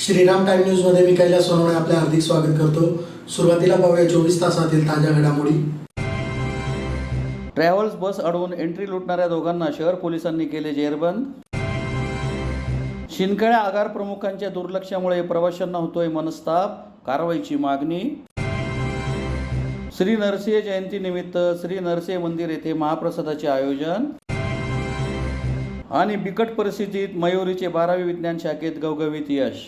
Shriram time news मध्ये मी कैलास सोनवणे आपले हार्दिक स्वागत करतो। सुरुवातीला पाहूया 24 तासातील ताज्या घडामोडी। ट्रॅव्हल्स बस अडवून एंट्री लुटणाऱ्या दोघांना शहर पोलिसांनी केले जेरबंद। शिंदखेडा आगार प्रमुखांच्या दुर्लक्षामुळे प्रवाशांना होतोय मनस्ताप, कारवाईची मागणी। श्री नरसिंह जयंतीनिमित्त श्री नरसिंह मंदिर येथे महाप्रसादाचे आयोजन। आणि बिकट परिस्थितीत मयुरीचे 12वी विज्ञान शाखेत घवघवीत यश।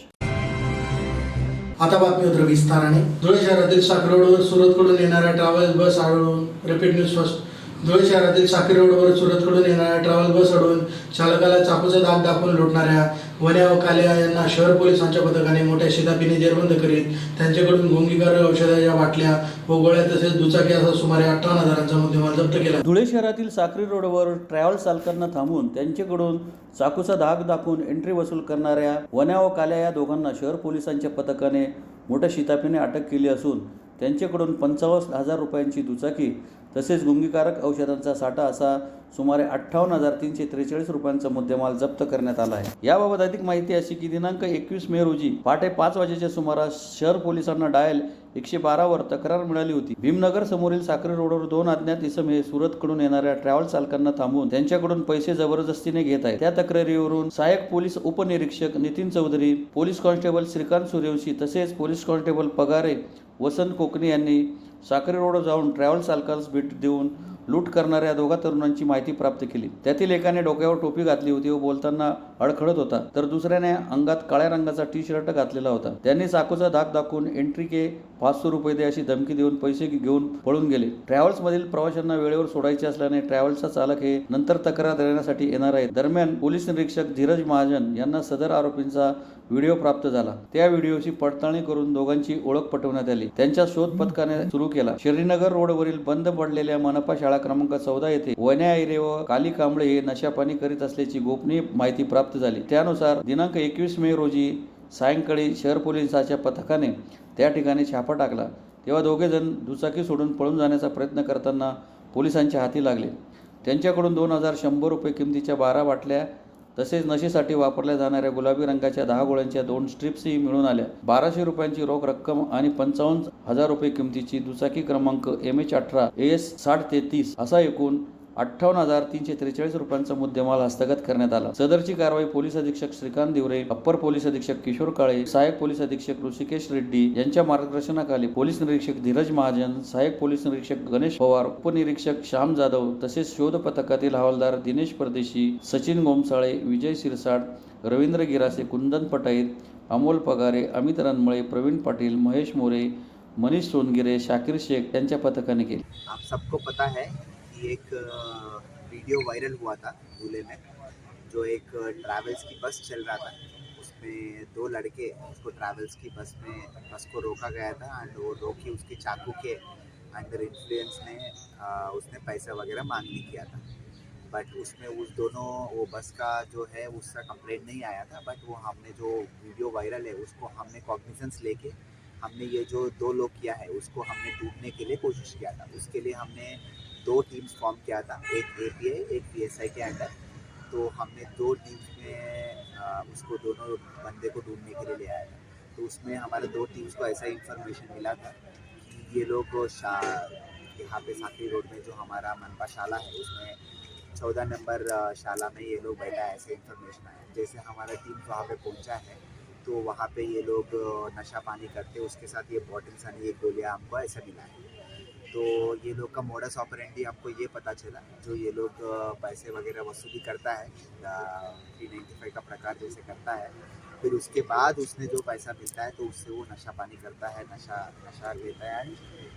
आता बातमीपत्र विस्ताराने। धुळे शहरातील साखर रोडवर सुरतकडून येणाऱ्या ट्रॅव्हल्स बस अडवून रिपीट न्यूज फर्स्ट। धुळे शहरातील साखर रोडवर सुरतकडून येणाऱ्या ट्रॅव्हल बस अडवून चालकाला चाकूचा दाग दाखवून लुटणाऱ्या वन्या व कालिया यांना शहर पोलिसांच्या पथकाने मोठ्या शिताफीने जेरबंद करीत त्यांच्याकडून गुंगीकार औषधाच्या बाटल्या व गोळ्या तसेच दुचाकी असा सुमारे 58,000चा मुद्देमाल जप्त केला। धुळे शहरातील साखरी रोडवर ट्रॅव्हल्स चालकांना थांबून त्यांच्याकडून चाकूचा दाग दाखवून एंट्री वसूल करणाऱ्या वन्या व कालिया या दोघांना शहर पोलिसांच्या पथकाने मोठ्या शिताफीने अटक केली असून त्यांच्याकडून 55,000 रुपयांची दुचाकी तसेच गुंगीकारक औषधांचा साठा असा सुमारे 58,343 रुपयांचा मुद्देमाल जप्त करण्यात आला आहे। याबाबत अधिक माहिती अशी की दिनांक 21 मे रोजी पहाटे 5 वाजेच्या सुमारास शहर पोलिसांना डायल 112 वर तक्रार मिळाली होती। भीमनगर समोरील साखरी रोडवर 2 अज्ञात इसम हे सुरतकडून येणाऱ्या ट्रॅव्हल्स चालकांना थांबून त्यांच्याकडून पैसे जबरदस्तीने घेत आहेत। त्या तक्रारीवरून सहाय्यक पोलीस उपनिरीक्षक नितीन चौधरी, पोलीस कॉन्स्टेबल श्रीकांत सूर्यवंशी तसेच पोलीस कॉन्स्टेबल पगारे वसंत कोकणी यांनी साखरी रोडवर जाऊन ट्रॅव्हल चालकास भेट देऊन लूट करणाऱ्या दोघा तरुणांची माहिती प्राप्त केली। त्यातील एकाने डोक्यावर टोपी घातली होती व बोलताना अडखळत होता, तर दुसऱ्याने अंगात काळ्या रंगाचा टी-शर्ट घातलेला होता। त्यांनी चाकूचा दाग दाखवून एंट्री के 500 रुपये दे अशी धमकी देऊन पैसे घेऊन पळून गेले। ट्रॅव्हल्समधील प्रवाशांना वेळेवर सोडायचे असल्याने ट्रॅव्हल्सचा चालक हे नंतर तक्रार देण्यासाठी येणार आहेत। दरम्यान पोलीस निरीक्षक धीरज महाजन यांना सदर आरोपींचा व्हिडिओ प्राप्त झाला। त्या व्हिडिओची पडताळणी करून दोघांची ओळख पटवण्यात आली। त्यांच्या शोध पथकाने सुरू केला। श्रीनगर रोडवरील बंद पडलेल्या मनपा शाळा क्रमांक 14 येथे वन्या ऐरे व काली कांबळे हे नशापानी करीत असल्याची गोपनीय माहिती प्राप्त झाली। त्यानुसार दिनांक 21 मे रोजी सायंकाळी शहर पोलिसांच्या पथकाने त्या ठिकाणी छापा टाकला, तेव्हा दोघे जण दुचाकी सोडून पळून जाण्याचा प्रयत्न करताना पोलिसांच्या हाती लागले। त्यांच्याकडून 2,100 रुपये किमतीच्या 12 बाटल्या तसेच नशेसाठी वापरल्या जाणाऱ्या गुलाबी रंगाच्या 10 गोळ्यांच्या 2 स्ट्रिप्सही मिळून आल्या। 1200 रुपयांची रोख रक्कम आणि 55,000 रुपये किमतीची दुचाकी क्रमांक MH18 AS 6033 असा एकूण 58,343 रुपयांचा मुद्देमाल हस्तगत करण्यात आला। सदरची कारवाई पोलीस अधीक्षक श्रीकांत दिवरे, अप्पर पोलीस अधीक्षक किशोर काळे, सहाय्यक पोलीस अधीक्षक ऋषिकेश रेड्डी यांच्या मार्गदर्शनाखाली पोलीस निरीक्षक धीरज महाजन, सहाय्यक पोलीस निरीक्षक गणेश पवार, उपनिरीक्षक श्याम जाधव तसेच शोध पथकातील हवालदार दिनेश परदेशी, सचिन गोमसाळे, विजय सिरसाट, रवींद्र गिरासे, कुंदन पटाईत, अमोल पगारे, अमित रनमळे, प्रवीण पाटील, महेश मोरे, मनीष सोनगिरे, शाकिर शेख यांच्या पथकाने केली। आप सबको पता है कि एक वीडियो वायरल हुआ था धुले में, जो एक ट्रैवल्स की बस चल रहा था, उसमें 2 लड़के उसको ट्रैवल्स की बस को रोका गया था एंड वो रोकी उसके चाकू के अंडर इन्फ्लुएंस ने उसने पैसा वगैरह मांगनी किया था। बट उसमें वो बस का जो है उसका कंप्लेंट नहीं आया था। बट वो हमने जो वीडियो वायरल है उसको हमने कॉग्निजेंस लेके हमने ये जो 2 लोग किया है उसको हमने ढूंढने के लिए कोशिश किया था। उसके लिए हमने 2 टीम्स फॉर्म किया था, एक API एक PSI के अंडर। तो हमने 2 टीम्स में उसको दोनों बंदे को ढूंढने के लिए ले आया था। तो उसमें हमारे 2 टीम्स को ऐसा इन्फॉर्मेशन मिला था कि ये लोग यहाँ पे साखरी रोड में जो हमारा मनपा शाला है उसमें 14 नंबर शाला में ये लोग बैठा है, ऐसे इन्फॉर्मेशन आया। जैसे हमारा टीम वहाँ पे पहुँचा है तो वहाँ पे ये लोग नशा पानी करते, उसके साथ ये बॉटल्स और ये गोलियाँ हमको ऐसा मिला है। तो ये लोग का मोडस ऑपरेंडी हमको ये पता चला, जो ये लोग पैसे वगैरह वसूली करता है 395 का प्रकार जैसे करता है, फिर उसके बाद उसने जो पैसा मिलता है तो उससे वो नशा पानी करता है, नशा लेता है।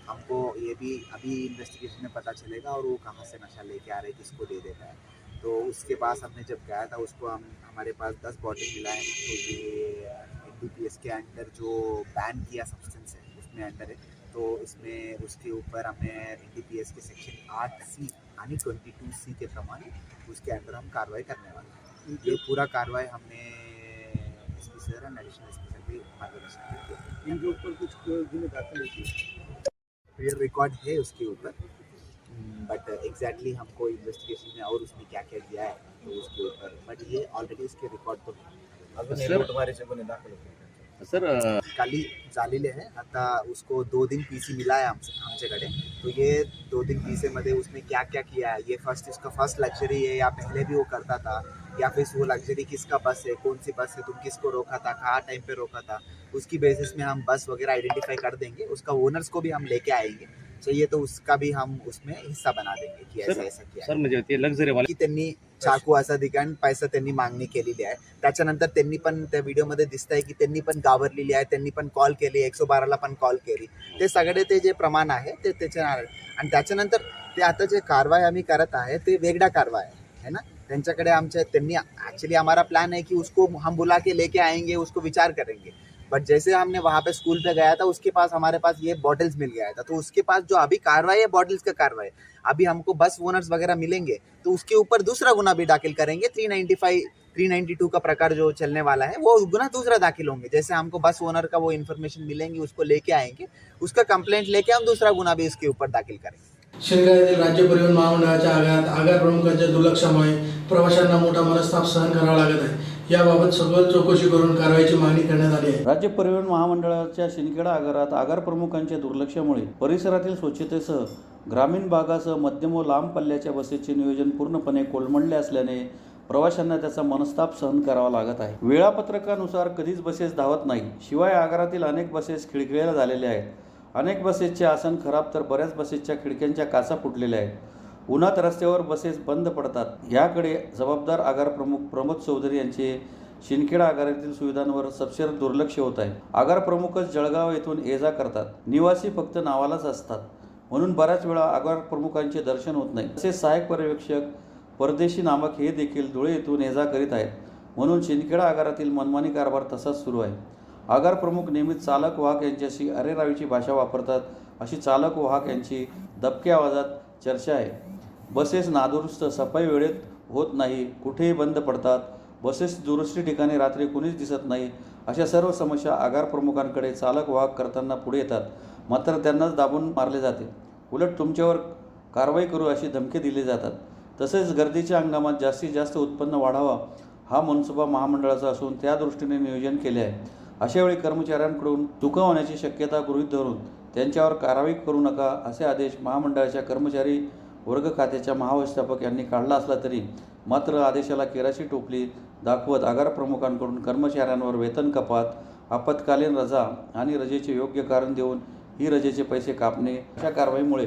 हमको ये भी अभी इन्वेस्टिगेशन में पता चलेगा और वो कहाँ से नशा लेके आ रहे, किसको दे देता है। तो उसके पास हमने जब गया था उसको हमारे पास 10 बॉटल मिला है। तो ये NDPS के अंडर जो बैन किया सब्सटेंस है उसमें अंडर है। तो इसमें उसके ऊपर हमने NDPS के सेक्शन 8C यानी 22C के प्रमाण उसके अंदर हम कार्रवाई करने वाले हैं। ये पूरा कार्रवाई हमने SP sir end additional SP sir भी मार्गदर्शन किया। इनके ऊपर कुछ गुने दाखिल ये रिकॉर्ड है उसके ऊपर, बट एग्जैक्टली हमको इन्वेस्टिगेशन में और उसने क्या क्या दिया है तो उसके ऊपर, बट ये ऑलरेडी उसके रिकॉर्ड तो है। तुम्हारे से गुने दाखिल होते हैं सर खाली झालेले आहे आता उसको 2 दिन पीसी मिला है आमच्याकडे तो ये 2 दिन पीसी मध्ये उसने क्या क्या किया है ये इसका फर्स्ट लग्जरी है या पहले भी वो करता था या फिर वो लग्जरी किसका बस है कौन सी बस है तुम किसको रोका था कहाँ टाइम पे रोका था उसकी बेसिस में हम बस वगैरह आइडेंटिफाई कर देंगे उसका ओनर्स को भी हम लेके आएंगे चाहिए तो उसका भी हम उसमें हिस्सा बना देंगे की ऐसा ऐसा किया सर म्हणजे ते लक्झरी वाला की त्यांनी चाकू असा दिकान पैसा त्यांनी मागणी केलेली आहे त्याच्यानंतर त्यांनी पण त्या व्हिडिओमध्ये दिसत आहे की त्यांनी पण घाबरलेली आहे त्यांनी पण कॉल केली 112ला पण कॉल केली ते सगळे ते जे प्रमाण आहे ते त्याच्या आणि त्याच्यानंतर ते आता जे कारवाई आम्ही करत आहे ते वेगळा कारवाई है ना त्यांच्याकडे आमच्या त्यांनी एक्चुअली हमारा प्लान है कि उसको हम बुला के लेके आएंगे उसको विचार करेंगे बट जैसे हमने वहाँ पे स्कूल पे गया था उसके पास हमारे पास ये बॉटल्स मिल गया था तो उसके पास जो अभी कार्रवाई है बॉटल्स का कार्रवाई अभी हमको बस ओनर्स वगैरह मिलेंगे तो उसके ऊपर दूसरा गुना भी दाखिल करेंगे 392 का प्रकार जो चलने वाला है वो गुना दूसरा दाखिल होंगे जैसे हमको बस ओनर का वो इन्फॉर्मेशन मिलेंगी उसको लेके आएंगे उसका कंप्लेंट लेके हम दूसरा गुना भी इसके ऊपर दाखिल करेंगे शिंदखेड्यातील राज्य परिवहन महामंडळाच्या आगार प्रमुखांच्या दुर्लक्षामुळे प्रवाशांना मोठा मनस्ताप सहन करावा लागत आहे याबाबत सखोल चौकशी करून कारवाईची मागणी करण्यात आली आहे. राज्य परिवहन महामंडळाच्या शिंदखेडा आगारात आगार प्रमुखांच्या दुर्लक्षामुळे परिसरातील स्वच्छतेसह ग्रामीण भागासह मध्यम व लांब पल्ल्याच्या बसेसचे नियोजन पूर्णपणे कोलमडले असल्याने प्रवाशांना त्याचा मनस्ताप सहन करावा लागत आहे. वेळापत्रकानुसार कधीच बसेस धावत नाही. शिवाय आगारातील अनेक बसेस खिळखिळ्या झालेल्या आहेत. अनेक बसेसचे आसन खराब तर बऱ्याच बसेसच्या खिडक्यांच्या काचा फुटलेल्या आहेत. उन्हात रस्त्यावर बसेस बंद पडतात. याकडे जबाबदार आगार प्रमुख प्रमोद चौधरी यांचे शिंदखेडा आगारातील सुविधांवर सपशेल दुर्लक्ष होत आहे. आगार प्रमुखच जळगाव येथून ये जा करतात. निवासी फक्त नावालाच असतात. म्हणून बऱ्याच वेळा आगार प्रमुखांचे दर्शन होत नाही. तसेच सहाय्यक पर्यवेक्षक परदेशी नामक हे देखील धुळे येथून ये जा करीत आहेत. म्हणून शिंदखेडा आगारातील मनमानी कारभार तसाच सुरू आहे. आगार प्रमुख नेहमीच चालक वाहक यांच्याशी अरेरावीची भाषा वापरतात अशी चालक वाहक यांची दबक्या आवाजात चर्चा आहे. बसेस नादुरुस्त, सफाई वेळेत होत नाही, कुठेही बंद पडतात, बसेस दुरुस्ती ठिकाणी रात्री कुणीच दिसत नाही, अशा सर्व समस्या आगार प्रमुखांकडे चालक वाहक करताना पुढे येतात. मात्र त्यांनाच दाबून मारले जाते. उलट तुमच्यावर कारवाई करू अशी धमकी दिली जातात. तसेच गर्दीच्या हंगामात जास्तीत जास्त उत्पन्न वाढावा हा मनपा महामंडळाचा असून त्या दृष्टीने नियोजन केले आहे. अशावेळी कर्मचाऱ्यांकडून चुका होण्याची शक्यता गृहीत धरून त्यांच्यावर कारवाई करू नका असे आदेश महामंडळाच्या कर्मचारी वर्ग खात्याच्या महाव्यवस्थापक यांनी काढला असला तरी मात्र आदेशाला केराची टोपली दाखवत आगार प्रमुखांकडून कर्मचाऱ्यांवर वेतन कपात, आपत्कालीन रजा आणि रजेचे योग्य कारण देऊन ही रजेचे पैसे कापणे अशा कारवाईमुळे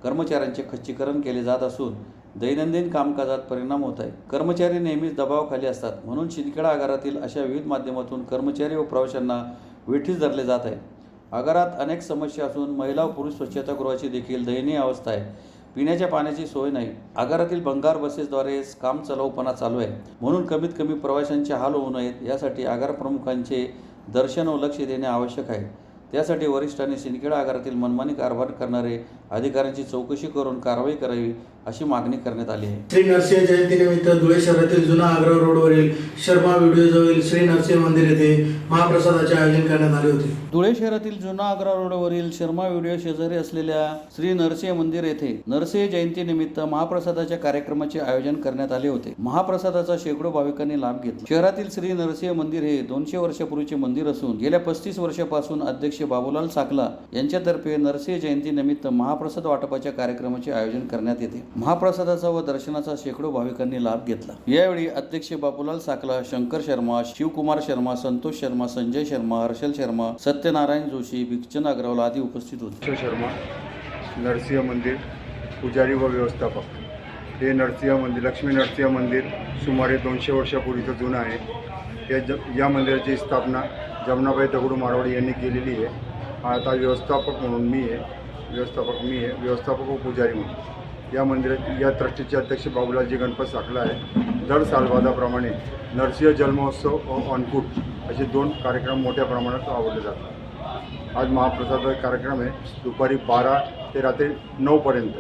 कर्मचाऱ्यांचे खच्चीकरण केले जात असून दैनंदिन कामकाजात परिणाम होत आहे. कर्मचारी नेहमीच दबावाखाली असतात. म्हणून शिंदखेडा आगारातील अशा विविध माध्यमातून कर्मचारी व प्रवाशांना वेठीस धरले जात आहे. आगारात अनेक समस्या असून महिला व पुरुष स्वच्छतागृहाची देखील दयनीय अवस्था आहे. पिण्याच्या पाण्याची सोय नाही. आगारातील भंगार बसेसद्वारे काम चलाऊपणा चालू आहे. म्हणून कमीत कमी प्रवाशांचे हाल होऊ नयेत यासाठी आगार प्रमुखांचे दर्शन व लक्ष देणे आवश्यक आहे. त्यासाठी वरिष्ठांनी शिंदखेडा आगारातील मनमानी कारभार करणारे अधिकाऱ्यांची चौकशी करून कारवाई करावी अशी मागणी करण्यात आली आहे. श्री नरसिंह जयंतीनिमित्त धुळे शहरातील जुना आग्रा रोडवरील शर्मा व्हिडिओजवळील श्री नरसिंह मंदिर येथे महाप्रसादाचे आयोजन करण्यात आले होते. धुळे शहरातील जुना आग्रा रोडवरील शर्मा व्हिडिओ शेजारी असलेल्या श्री नरसिंह मंदिर येथे नरसिंह जयंतीनिमित्त महाप्रसादाच्या कार्यक्रमाचे आयोजन करण्यात आले होते. महाप्रसादाचा शेकडो भाविकांनी लाभ घेतला. शहरातील श्री नरसिंह मंदिर हे 200 वर्षापूर्वीचे मंदिर असून गेल्या 35 वर्षापासून अध्यक्ष बाबूलाल साकला यांच्यातर्फे नरसिंह जयंतीनिमित्त महाप्रसाद वाटपाच्या कार्यक्रमाचे आयोजन करण्यात येते. महाप्रसादाचा व दर्शनाचा शेकडो भाविकांनी लाभ घेतला. यावेळी अध्यक्ष बाबूलाल साकला, शंकर शर्मा, शिवकुमार शर्मा, संतोष शर्मा, संजय शर्मा, हर्षल शर्मा, सत्यनारायण जोशी, भिक्षन अग्रवाल आदी उपस्थित होते. शर्मा, नरसिंह मंदिर पुजारी व व्यवस्थापक. हे नरसिंह मंदिर लक्ष्मी नरसिंह मंदिर सुमारे 200 वर्षापूर्वीचं जुनं आहे. या मंदिराची स्थापना जमनाबाई दगडू मारवाडी यांनी केलेली आहे. आता व्यवस्थापक मी आहे, व्यवस्थापक व पुजारी म्हणून या मंदिरात या ट्रस्टीचे अध्यक्ष बाबूलालजी गणपत साकला आहे. दर सालवादाप्रमाणे नरसिंह जन्मोत्सव व अन्नकूट असे 2 कार्यक्रम मोठ्या प्रमाणात आवडले जातात. आज महाप्रसादाचा कार्यक्रम आहे. दुपारी 12 ते रात्री 9 पर्यंत.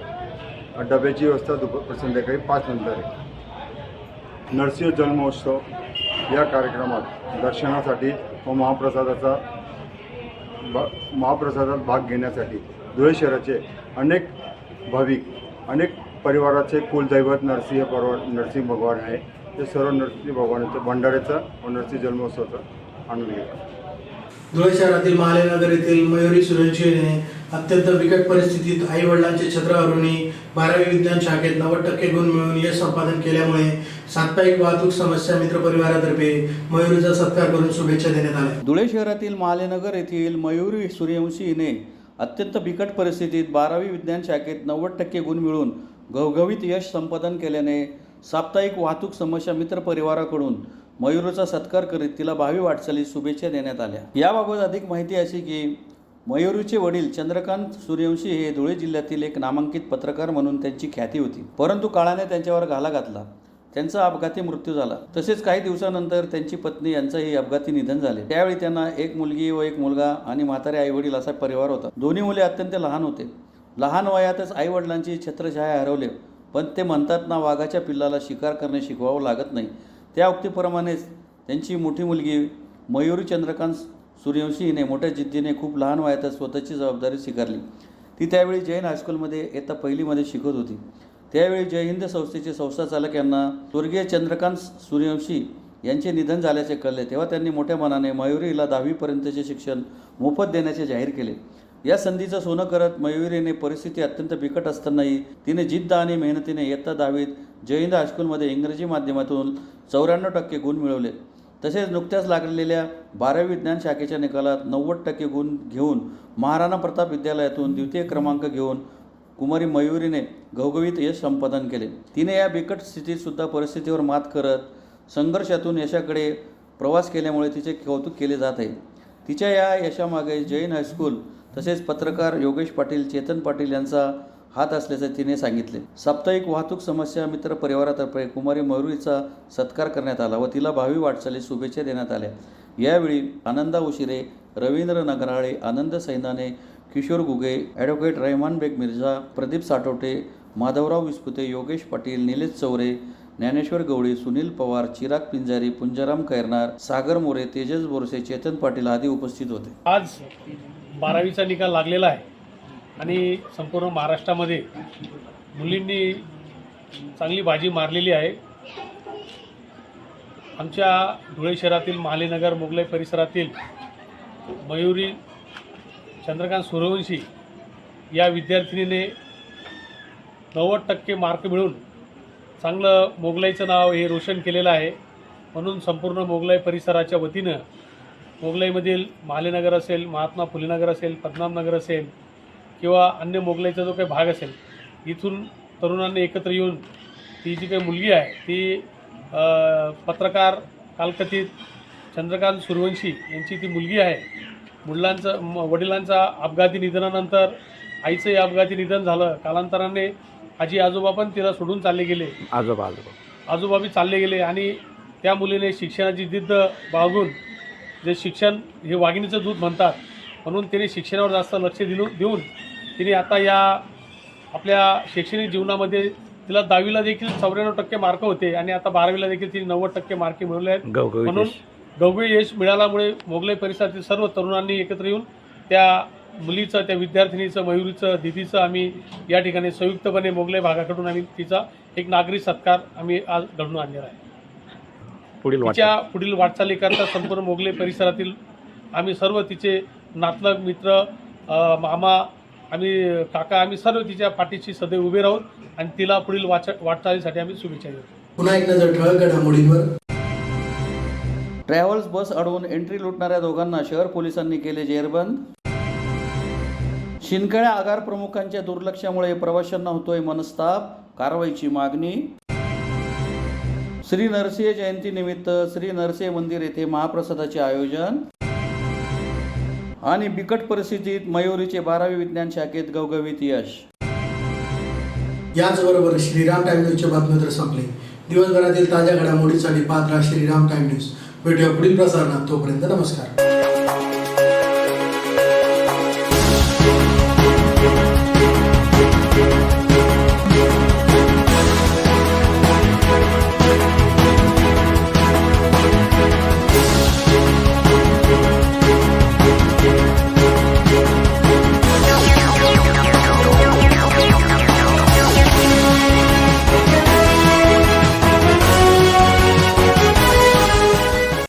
डब्याची व्यवस्था संध्याकाळी 5 नंतर आहे. नरसिंह जन्मोत्सव या कार्यक्रमात दर्शनासाठी व महाप्रसादात भाग घेण्यासाठी धुळे शहराचे अनेक भाविक, अनेक परिवाराचे कुलदैवत नरसिंह भगवान आहे. ते सर्व नरसिंह भगवानाचं भंडाऱ्याचा व नरसिंह जन्मोत्सवाचा आनंद घेतात. धुळे शहरातील महालेनगर येथील मयुरी सूर्यवंशी हिने अत्यंत बिकट परिस्थितीत आई वडिलांचे छत्र हरवून 12वी विज्ञान शाखेत 90% गुण मिळवून यश संपादन केल्यामुळे साप्ताहिक वाहतूक समस्या मित्र परिवारातर्फे मयुरीचा सत्कार करून शुभेच्छा देण्यात आल्या. धुळे शहरातील महालेनगर येथील मयुरी सूर्यवंशी हिने अत्यंत बिकट परिस्थितीत 12वी विज्ञान शाखेत 90% गुण मिळवून घवघवीत यश संपादन केल्याने साप्ताहिक वाहतूक समस्या मित्र परिवाराकडून मयुरीचा सत्कार करीत तिला भावी वाटचालीस शुभेच्छा देण्यात आल्या. याबाबत अधिक माहिती अशी की मयुरीचे वडील चंद्रकांत सूर्यवंशी हे धुळे जिल्ह्यातील एक नामांकित पत्रकार म्हणून त्यांची ख्याती होती, परंतु काळाने त्यांच्यावर घाला घातला. त्यांचा अपघाती मृत्यू झाला. तसेच काही दिवसानंतर त्यांची पत्नी यांचाही अपघाती निधन झाले. त्यावेळी त्यांना एक मुलगी व एक मुलगा आणि म्हातारे आईवडील असा परिवार होता. दोन्ही मुले अत्यंत लहान होते. लहान वयातच आईवडिलांची छत्रछाया हरवले. पण ते म्हणतात ना, वाघाच्या पिल्लाला शिकार करणे शिकवावं लागत नाही. त्या उक्तीप्रमाणेच त्यांची मोठी मुलगी मयुरी चंद्रकांत सूर्यवंशी हिने मोठ्या जिद्दीने खूप लहान वयातच स्वतःची जबाबदारी स्वीकारली. ती त्यावेळी जैन हायस्कूलमध्ये इयत्ता 1ली शिकत होती. त्यावेळी जय हिंद संस्थेचे संस्थाचालक यांना स्वर्गीय चंद्रकांत सूर्यवंशी यांचे निधन झाल्याचे कळले. तेव्हा त्यांनी मोठ्या मनाने मयुरीला 10वीपर्यंतचे शिक्षण मोफत देण्याचे जाहीर केले. या संधीचं सोनं करत मयुरीने परिस्थिती अत्यंत बिकट असतानाही तिने जिद्द आणि मेहनतीने इयत्ता 10वीत जय हिंद हायस्कूलमध्ये इंग्रजी माध्यमातून 94% गुण मिळवले. तसेच नुकत्याच लागलेल्या 12वी विज्ञान शाखेच्या निकालात 90% गुण घेऊन महाराणा प्रताप विद्यालयातून द्वितीय क्रमांक घेऊन कुमारी मयुरीने घवघवीत यश संपादन केले. तिने या बिकट स्थितीत सुद्धा परिस्थितीवर मात करत संघर्षातून यशाकडे प्रवास केल्यामुळे तिचे कौतुक केले जात आहे. तिच्या या यशामागे जैन हायस्कूल तसेच पत्रकार योगेश पाटील, चेतन पाटील यांचा हात असल्याचे तिने सांगितले. साप्ताहिक वाहतूक समस्या मित्र परिवारातर्फे कुमारी मयुरीचा सत्कार करण्यात आला व तिला भावी वाटचालीस शुभेच्छा देण्यात आल्या. यावेळी आनंदा उशिरे, रवींद्र नगराळे, आनंद सैंदाने, किशोर गुगे, ॲडव्होकेट रहमान बेग मिर्झा, प्रदीप साठवटे, माधवराव विस्पुते, योगेश पाटील, निलेश चौरे, ज्ञानेश्वर गवळी, सुनील पवार, चिराग पिंजारी, पुंजाराम खैरनार, सागर मोरे, तेजस बोरसे, चेतन पाटील आदी उपस्थित होते. आज 12वीचा निकाल लागलेला आहे आणि संपूर्ण महाराष्ट्रामध्ये मुलींनी चांगली बाजी मारलेली आहे. आमच्या धुळे शहरातील महालेनगर मोगलाई परिसरातील मयुरी चंद्रकांत सूर्यवंशी या विद्यार्थिनीने 90% मार्क मिळवून चांगलं मोगलाईचं नाव हे रोशन केलेलं आहे. म्हणून संपूर्ण मोगलाई परिसराच्या वतीनं मोगलाईमधील महालेनगर असेल, महात्मा फुलेनगर असेल, पद्मनाभनगर असेल किंवा अन्य मोगलाईचा जो काही भाग असेल, इथून तरुणांनी एकत्र येऊन ती जी काही मुलगी आहे ती पत्रकार कालकथित चंद्रकांत सूर्यवंशी यांची ती मुलगी आहे. वडिलांचा अपघाती निधनानंतर आईचंही अपघाती निधन झालं. कालांतराने आजी आजोबा पण तिला सोडून चालले गेले. आजोबा बी चालले गेले आणि त्या मुलीने शिक्षणाची जिद्द बाळगून, जे शिक्षण हे वाघिणीचं दूध म्हणतात, म्हणून तिने शिक्षणावर जास्त लक्ष देऊन तिने आता या आपल्या शैक्षणिक जीवनामध्ये तिला 10वीला देखील 94% मार्क होते आणि आता 12वीला देखील तिने 90% मार्क मिळवले आहेत. म्हणून घवघवीत यश मिळाल्यामुळे मोगलाई परिसरातील सर्व तरुणांनी एकत्र येऊन त्या मुलीचं, त्या विद्यार्थिनीचं, मयुरीचं, दिदीचं आम्ही या ठिकाणी संयुक्तपणे मोगलाई भागाकडून आम्ही तिचा एक नागरी सत्कार आम्ही आज घडवून आणलेला आहे. तिच्या पुढील वाटचालीकरता संपूर्ण मोगलाई परिसरातील आम्ही सर्व तिचे नातलग, मित्र, मामा, आम्ही काका, आम्ही सर्व तिच्या पाठीशी सदैव उभे राहून आणि तिला पुढील वाटचालीसाठी आम्ही शुभेच्छा देतो. पुन्हा एक नजर ठळक घडामोडींवर. ट्रॅव्हल्स बस अडवून एंट्री लुटणाऱ्या दोघांना शहर पोलिसांनी केले जेरबंद. शिंदखेडा आगार प्रमुखांच्या दुर्लक्षामुळे प्रवाशांना होतोय मनस्ताप, कारवाईची मागणी. श्री नरसिंह जयंतीनिमित्त श्री नरसिंह मंदिर येथे महाप्रसादाचे आयोजन. आणि बिकट परिस्थितीत मयुरीचे 12वी विज्ञान शाखेत घवघवीत यश. याचबरोबर श्रीराम टाइम न्यूजच्या बातम्या तर संपले. दिवसभरातील ताज्या घडामोडींसाठी पाहत राहा श्रीराम टाइम न्यूज. भेटूया पुढील प्रसारणात. तोपर्यंत नमस्कार.